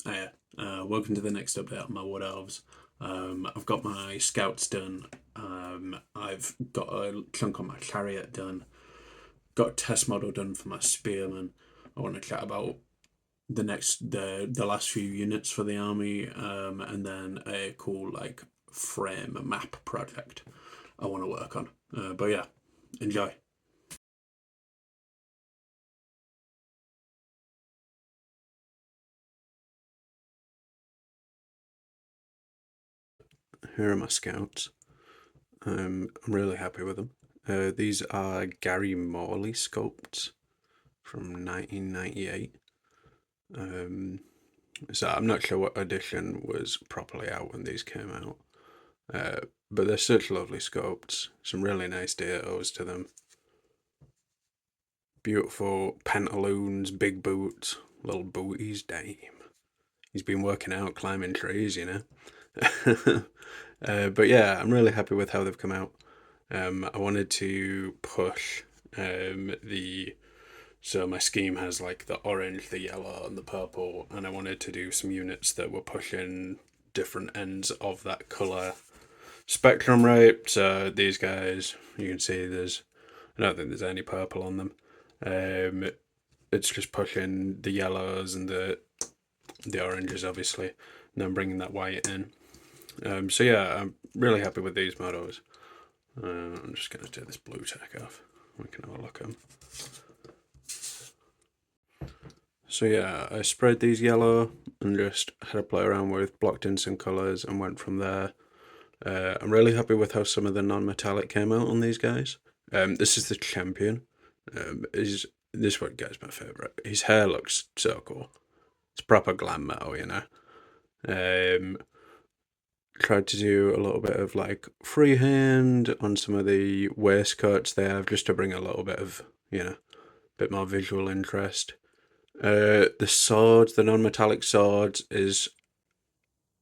Welcome to the next update on my Wood Elves. I've got my scouts done. I've got a chunk on my Chariot done. Got a test model done for my Spearman. I want to chat about the last few units for the army, and then a cool frame map project I want to work on. But yeah, enjoy. Here are my scouts. I'm really happy with them. These are Gary Morley sculpts from 1998. So I'm not sure what edition was properly out when these came out. But they're such lovely sculpts. Some really nice details to them. Beautiful pantaloons, big boots, little booties, damn. He's been working out, climbing trees, you know. But yeah, I'm really happy with how they've come out. I wanted to push so my scheme has like the orange, the yellow, and the purple, and I wanted to do some units that were pushing different ends of that colour spectrum, right? So these guys, you can see I don't think there's any purple on them. It's just pushing the yellows and the oranges, obviously, and then bringing that white in. So yeah, I'm really happy with these models. I'm just going to take this blue tack off. We can have a look at them. So yeah, I sprayed these yellow and just had a play around with, blocked in some colours and went from there. I'm really happy with how some of the non-metallic came out on these guys. This is the champion. This one guy's my favourite. His hair looks so cool. It's proper glam metal, you know. Tried to do a little bit of like freehand on some of the waistcoats they have, just to bring a little bit of, bit more visual interest. The swords, the non-metallic swords, is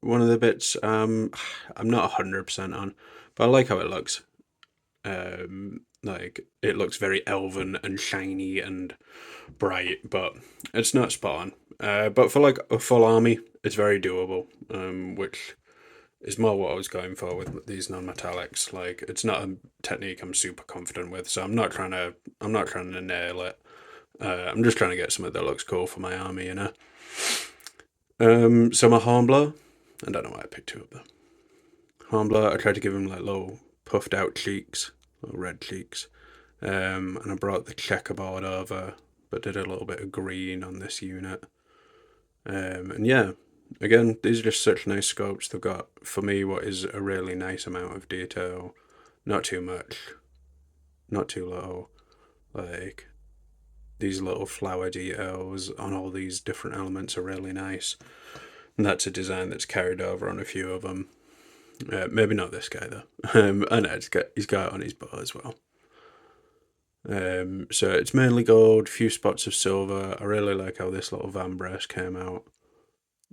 one of the bits I'm not 100% on, but I like how it looks. Like, it looks very elven and shiny and bright, but it's not spot on. But for like a full army, it's very doable, which is more what I was going for with these non-metallics. Like, it's not a technique I'm super confident with, so I'm not trying to nail it. I'm just trying to get something that looks cool for my army, you know. So my Hornblower, I don't know why I picked two of them. Hornblower, I tried to give him like little puffed out cheeks, little red cheeks. And I brought the checkerboard over, but did a little bit of green on this unit. And yeah, again, these are just such nice scopes. They've got, for me, what is a really nice amount of detail. Not too much, not too little. Like, these little flower details on all these different elements are really nice. And that's a design that's carried over on a few of them. Maybe not this guy, though. I know he's got it on his bow as well. So it's mainly gold, few spots of silver. I really like how this little vambrace came out.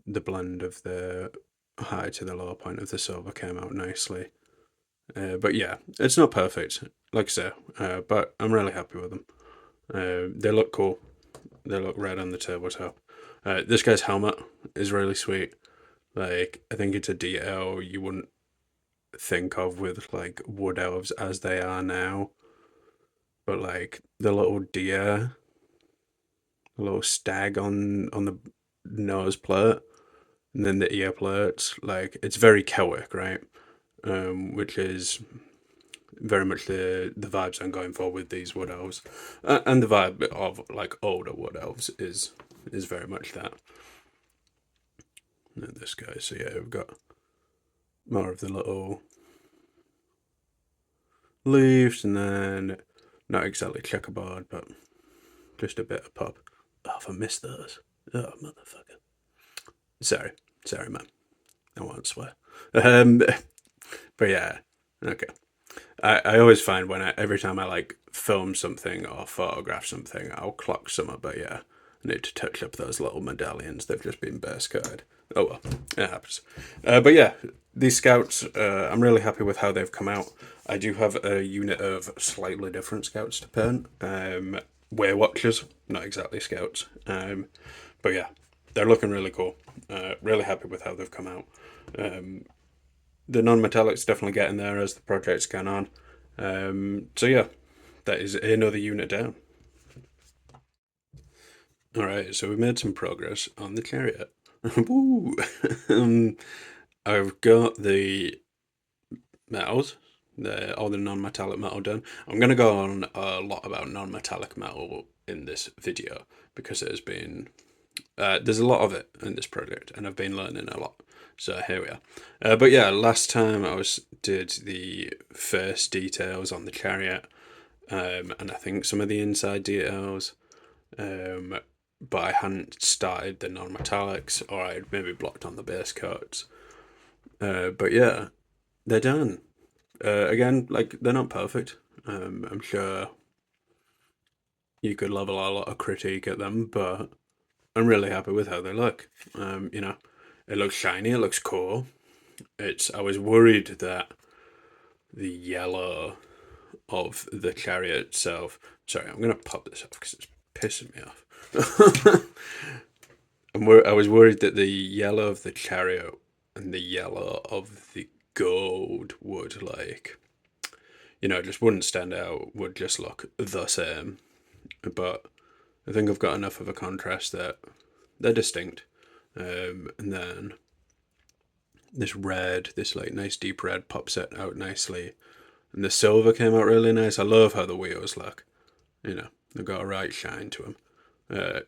The blend of the high to the low point of the silver came out nicely. But yeah, it's not perfect, like I say, but I'm really happy with them. They look cool. They look red on the tabletop. This guy's helmet is really sweet. Like, I think it's a detail you wouldn't think of with like Wood Elves as they are now. But like the little deer, the little stag on the nose plate, and then the ear plates, like, it's very Celtic, right? Which is very much the vibes I'm going for with these Wood Elves, and the vibe of like older Wood Elves is very much that. And this guy, so yeah, we've got more of the little leaves, and then not exactly checkerboard, but just a bit of pop. Oh, if I missed those, oh motherfucker! Sorry, man. I won't swear. But yeah, okay. I always find every time I like film something or photograph something, I'll clock some, but yeah, I need to touch up those little medallions. They've just been base coded. Oh well, it happens. But yeah, these scouts, I'm really happy with how they've come out. I do have a unit of slightly different scouts to paint. Way watchers, not exactly scouts. But yeah, they're looking really cool. Really happy with how they've come out. The non-metallic's definitely getting there as the project's gone on. So yeah, that is another unit down. All right, so we made some progress on the Chariot. Woo! I've got the metals, all the non-metallic metal done. I'm going to go on a lot about non-metallic metal in this video because there's a lot of it in this project, and I've been learning a lot. So here we are. But yeah, last time did the first details on the Chariot, and I think some of the inside details. But I hadn't started the non-metallics, or I'd maybe blocked on the base coats. But yeah, they're done. Again, like they're not perfect. I'm sure you could level a lot of critique at them, but I'm really happy with how they look. It looks shiny. It looks cool. I was worried that the yellow of the Chariot itself. Sorry, I'm gonna pop this off because it's pissing me off. I was worried that the yellow of the Chariot and the yellow of the gold would just wouldn't stand out, would just look the same. But I think I've got enough of a contrast that they're distinct. And then this red, this like nice deep red pops it out nicely. And the silver came out really nice. I love how the wheels look. They've got a right shine to them.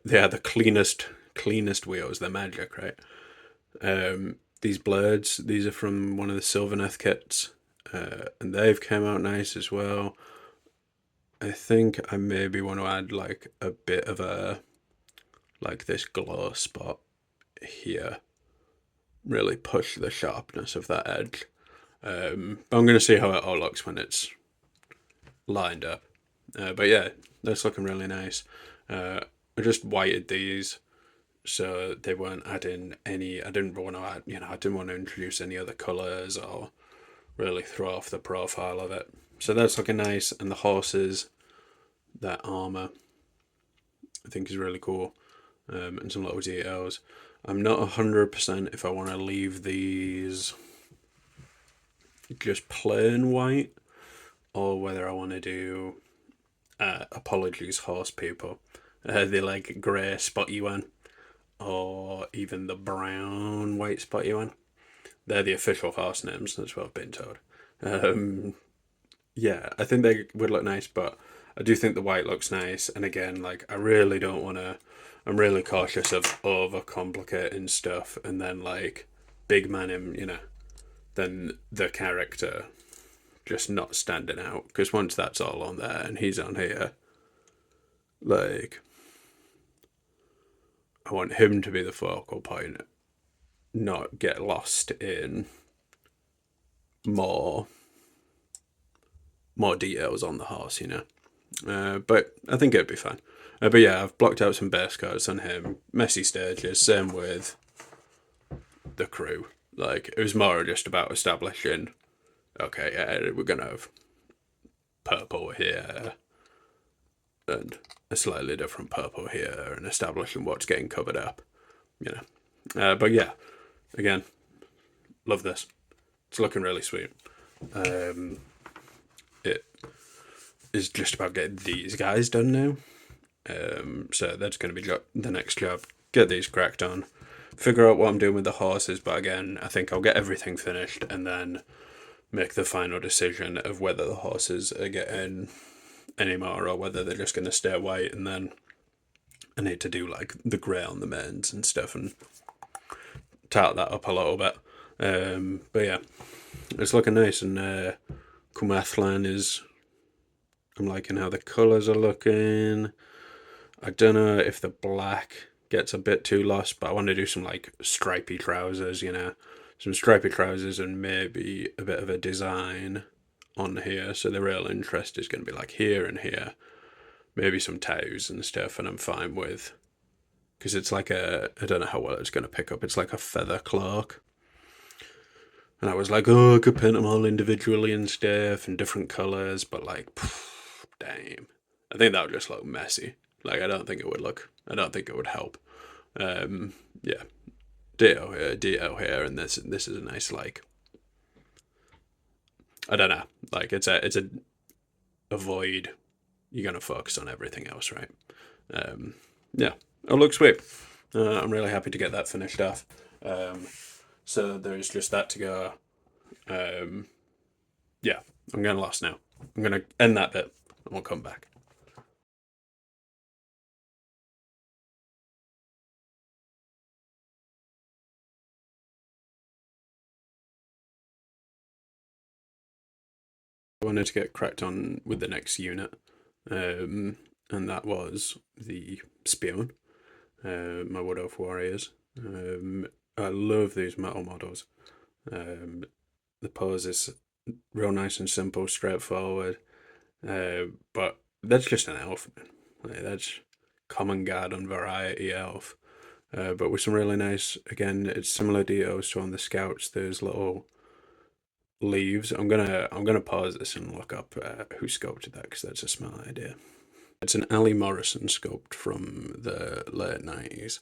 They are the cleanest wheels. They're magic, right? These blades, these are from one of the Sylvaneth kits, and they've came out nice as well. I think I maybe want to add like a bit of this glow spot here. Really push the sharpness of that edge. But I'm going to see how it all looks when it's lined up. But yeah, that's looking really nice. I just whited these so they weren't adding any. I didn't want to add, I didn't want to introduce any other colours or really throw off the profile of it. So that's looking nice, and the horses, that armour, I think is really cool, and some little details. I'm not 100% if I want to leave these just plain white or whether I want to do apologies horse people, the like grey spotty one or even the brown white spotty one. They're the official horse names, that's what I've been told. Yeah, I think they would look nice, but I do think the white looks nice. And again, like I really don't want to. I'm really cautious of overcomplicating stuff and then like big man him, then the character just not standing out. Because once that's all on there and he's on here, like I want him to be the focal point, not get lost in more details on the horse. But I think it'd be fine. But yeah, I've blocked out some base cards on him. Messy stages, same with the crew. Like, it was more just about establishing, okay, yeah, we're going to have purple here and a slightly different purple here and establishing what's getting covered up, But yeah, again, love this. It's looking really sweet. It is just about getting these guys done now. So that's going to be the next job. Get these cracked on. Figure out what I'm doing with the horses, but again, I think I'll get everything finished and then make the final decision of whether the horses are getting any more or whether they're just going to stay white, and then I need to do like the grey on the mains and stuff and tart that up a little bit. But yeah, it's looking nice, and Kumathlan is. I'm liking how the colours are looking. I don't know if the black gets a bit too lost, but I want to do some like stripy trousers, some stripy trousers and maybe a bit of a design on here. So the real interest is going to be like here and here, maybe some toes and stuff, and I'm fine with, because it's like I don't know how well it's going to pick up. It's like a feather cloak. And I was like, oh, I could paint them all individually and stuff and different colours, but like, damn. I think that would just look messy. Like, I don't think it would help. Yeah, ditto here, and this is a nice like, I don't know, like it's a avoid. You're gonna focus on everything else, right? Yeah, it looks sweet. I'm really happy to get that finished off. So there's just that to go. Um, yeah, I'm going last now. I'm going to end that bit and we'll come back. I wanted to get cracked on with the next unit, and that was the Spearman, my Wood Elf Warriors. I love these metal models. Um, the pose is real nice and simple, straightforward, but that's just an elf. Like, that's common guard and variety elf. But with some really nice, again, it's similar details to on the scouts. There's little leaves. I'm gonna pause this and look up who sculpted that because that's a smart idea. It's an Ali Morrison sculpt from the late 90s.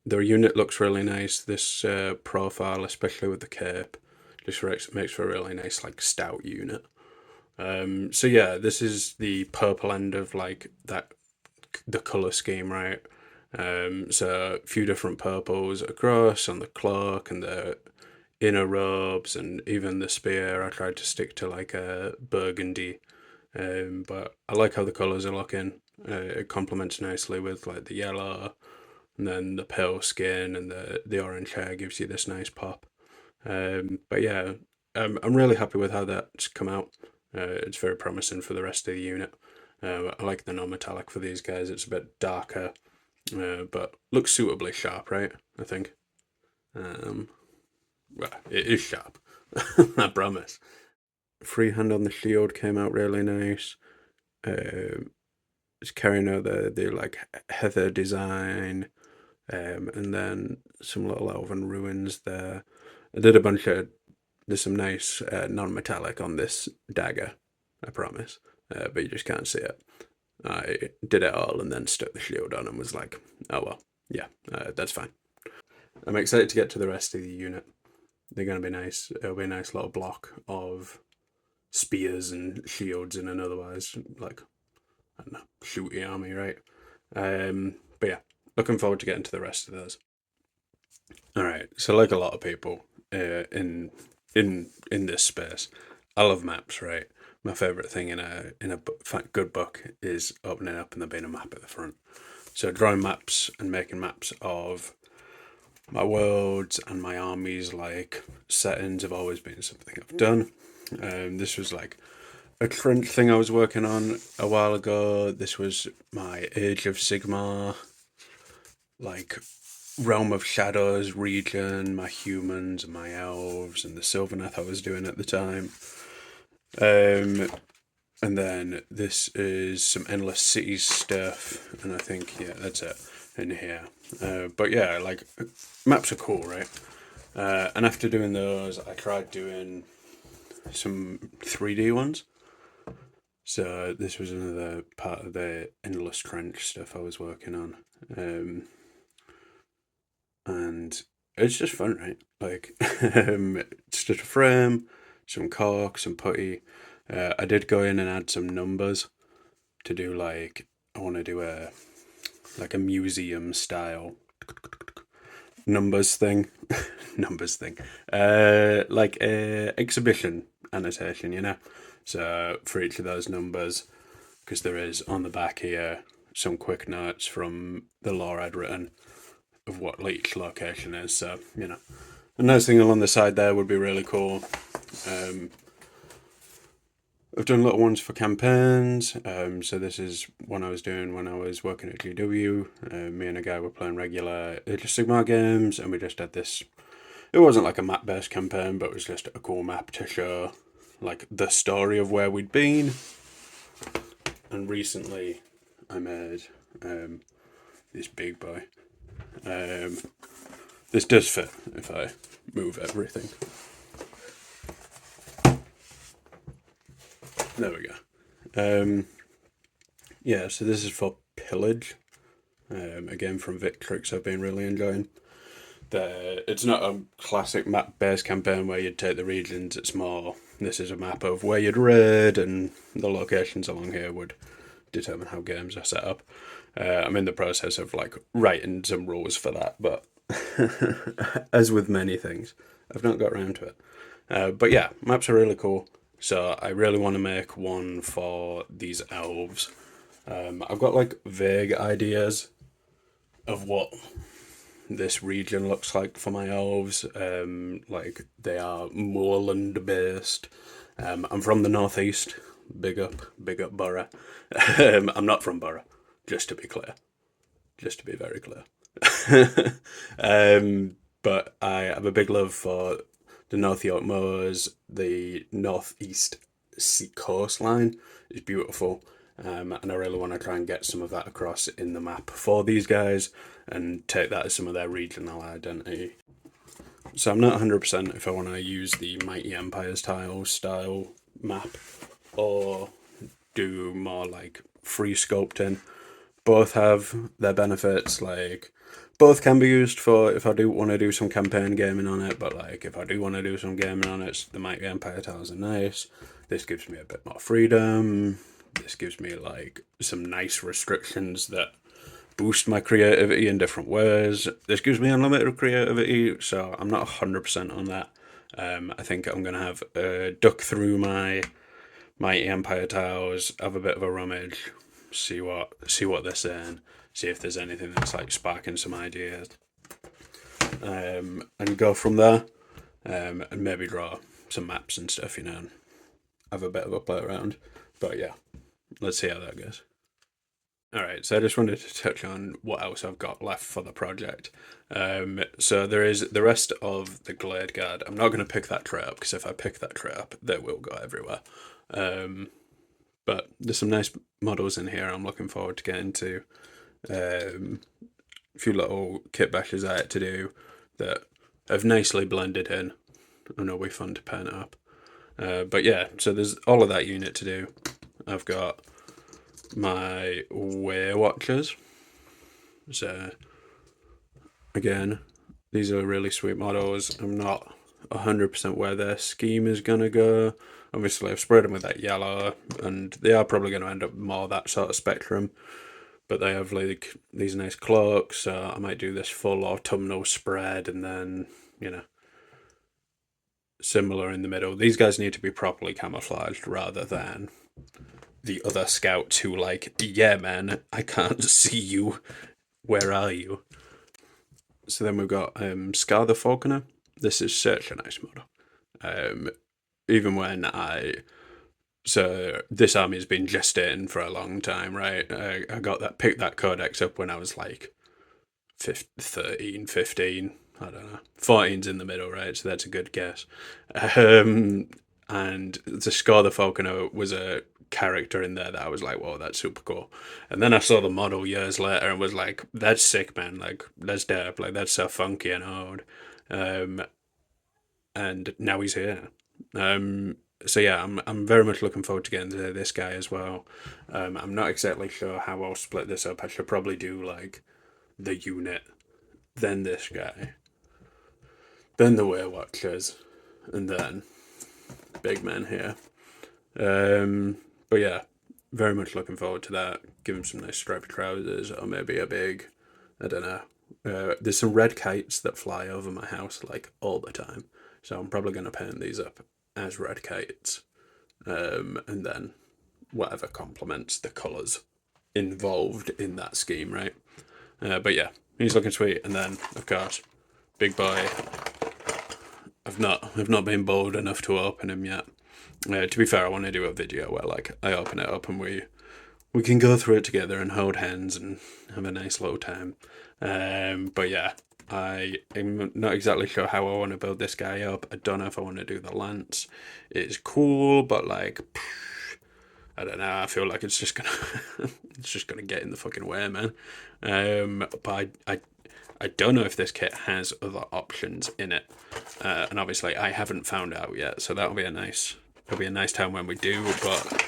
Their unit looks really nice. This profile, especially with the cape, just makes for a really nice like stout unit. So yeah, this is the purple end of like that the color scheme, right? So a few different purples across on the cloak and the inner robes and even the spear. I tried to stick to like a burgundy, but I like how the colors are looking. It complements nicely with like the yellow, and then the pale skin and the orange hair gives you this nice pop. But yeah, I'm really happy with how that's come out. It's very promising for the rest of the unit. I like the non-metallic for these guys. It's a bit darker, but looks suitably sharp, right? I think. Um, well, it is sharp. I promise. Freehand on the shield came out really nice. It's carrying out the like heather design, and then some little elven ruins there. I did a bunch of There's some nice non-metallic on this dagger, I promise, but you just can't see it. I did it all and then stuck the shield on and was like, oh well, yeah, that's fine. I'm excited to get to the rest of the unit. They're going to be nice. It'll be a nice little block of spears and shields in an otherwise, like, I don't know, shooty army, right? But yeah, looking forward to getting to the rest of those. All right, so like a lot of people in this space, I love maps, right? My favorite thing in a good book is opening up and there being a map at the front. So drawing maps and making maps of my worlds and my armies, like settings, have always been something I've done. This was like a trench thing I was working on a while ago. This was my Age of Sigmar, like Realm of Shadows region, my humans and my elves, and the Sylvaneth I was doing at the time. Um, and then this is some Endless Cities stuff, and I think, yeah, that's it in here. But yeah, like, maps are cool, right? And after doing those, I tried doing some 3D ones. So this was another part of the Endless Trench stuff I was working on. And it's just fun, right? Like, it's just a frame, some cork, some putty. I did go in and add some numbers to do like, I want to do a museum style numbers thing, numbers thing, like a exhibition annotation, you know. So for each of those numbers, because there is on the back here some quick notes from the lore I'd written of what each location is. So, you know, a nice thing along the side there would be really cool. Um, I've done little ones for campaigns. So this is one I was doing when I was working at GW. Me and a guy were playing regular Age of Sigmar games, and we just had this. It wasn't like a map-based campaign, but it was just a cool map to show like the story of where we'd been. And recently, I made this big boy. This does fit if I move everything. There we go. Yeah, so this is for pillage. again from Victrix, I've been really enjoying. It's not a classic map-based campaign where you'd take the regions. It's more, this is a map of where you'd raid, and the locations along here would determine how games are set up. I'm in the process of like writing some rules for that, but as with many things, I've not got around to it. But yeah, maps are really cool. So I really want to make one for these elves. I've got like vague ideas of what this region looks like for my elves. Like they are moorland based. I'm from the northeast. Big up Borough. I'm not from Borough, just to be clear. Just to be very clear. But I have a big love for the North York Moors, the northeast sea coastline is beautiful. And I really want to try and get some of that across in the map for these guys and take that as some of their regional identity. So I'm not 100% if I want to use the Mighty Empires style map or do more like free sculpting. Both have their benefits, like both can be used for if I do want to do some campaign gaming on it, but like if I do want to do some gaming on it, the Mighty Empire tiles are nice. This gives me a bit more freedom. This gives me like some nice restrictions that boost my creativity in different ways. This gives me unlimited creativity, so I'm not 100% on that. I think I'm gonna have duck through my Mighty Empire tiles, have a bit of a rummage, see what they're saying, see if there's anything that's like sparking some ideas, and go from there. And maybe draw some maps and stuff, and have a bit of a play around. But yeah, let's see how that goes. Alright, so I just wanted to touch on what else I've got left for the project. So there is the rest of the Glade Guard. I'm not going to pick that tray up, because if I pick that tray up, they will go everywhere. But there's some nice models in here I'm looking forward to getting to. A few little kit bashes I had to do that have nicely blended in, and it'll be fun to paint up. But yeah, so there's all of that unit to do. I've got my Way Watchers. So again, these are really sweet models. I'm not 100% where their scheme is going to go. Obviously, I've sprayed them with that yellow, and they are probably going to end up more that sort of spectrum. But they have like these nice cloaks, so I might do this full autumnal spread, and then, similar in the middle. These guys need to be properly camouflaged rather than the other scouts who like, yeah man, I can't see you. Where are you? So then we've got Scar the Falconer. This is such a nice model. Even when so this army has been gestating for a long time, right? I picked that codex up when I was like 13, 15. I don't know. 14's in the middle, right? So that's a good guess. And the Scar the Falconer was a character in there that I was like, whoa, that's super cool. And then I saw the model years later and was like, that's sick, man. Like, that's dope. Like, that's so funky and old. And now he's here. So yeah, I'm very much looking forward to getting to this guy as well. I'm not exactly sure how I'll split this up. I should probably do like the unit, then this guy, then the Way Watchers, and then big man here. But yeah, very much looking forward to that. Give him some nice striped trousers, or maybe a big, I don't know. There's some red kites that fly over my house like all the time, so I'm probably going to paint these up as red kites, and then whatever complements the colours involved in that scheme, right? But yeah, he's looking sweet, and then of course, big boy. I've not been bold enough to open him yet. To be fair, I want to do a video where like I open it up and we can go through it together and hold hands and have a nice little time. But yeah, I am not exactly sure how I want to build this guy up. I don't know if I want to do the lance. It's cool, but like, I don't know. I feel like it's just gonna get in the fucking way, man. But I don't know if this kit has other options in it, and obviously I haven't found out yet. So it'll be a nice time when we do. But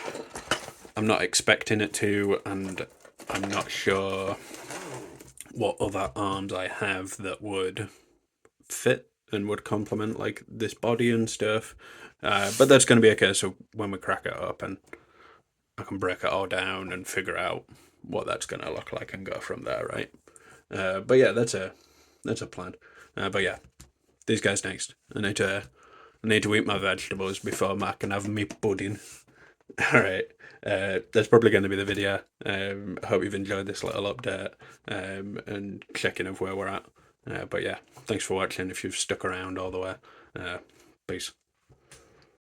I'm not expecting it to, and I'm not sure what other arms I have that would fit and would complement like this body and stuff. But that's going to be a case of when we crack it up and I can break it all down and figure out what that's going to look like and go from there, right? But yeah, that's a plan. But yeah, these guys next. I need to eat my vegetables before I can have me pudding. All right. That's probably going to be the video. I hope you've enjoyed this little update and checking of where we're at. But yeah, thanks for watching if you've stuck around all the way. Peace.